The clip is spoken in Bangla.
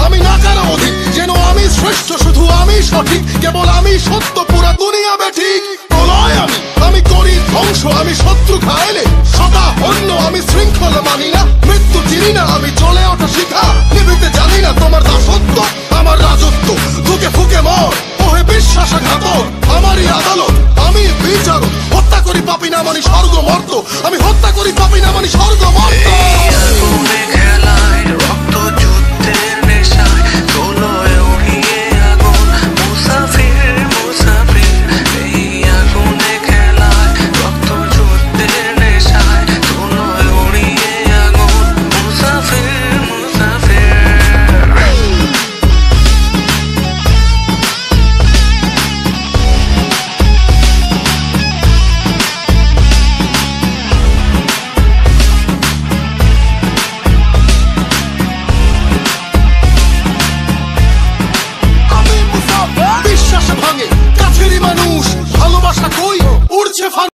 আমি না কারো অধীন, যেন আমি শ্রেষ্ঠ, শুধু আমি সঠিক, কেবল আমি সত্য, পুরা দুনিয়া বেঠিক। প্রলয় আমি করি ধ্বংস, আমি শত্রু খাইলে সদা হন্য, আমি শৃঙ্খলা মানি না, মৃত্যু চিনি না, আমি চলে ওঠা শিখা, নিভিতে জানি না তোমার দাসত্ব, আমার রাজত্ব, ধুকে ফুকে মর ওহে বিশ্বাসঘাতক, আমারই আদালত, আমি বিচারক, হত্যা করি পাপি না মানি স্বর্গ মর্ত, আমি হত্যা করি পাপি না মানি স্বর্গ মর্ত।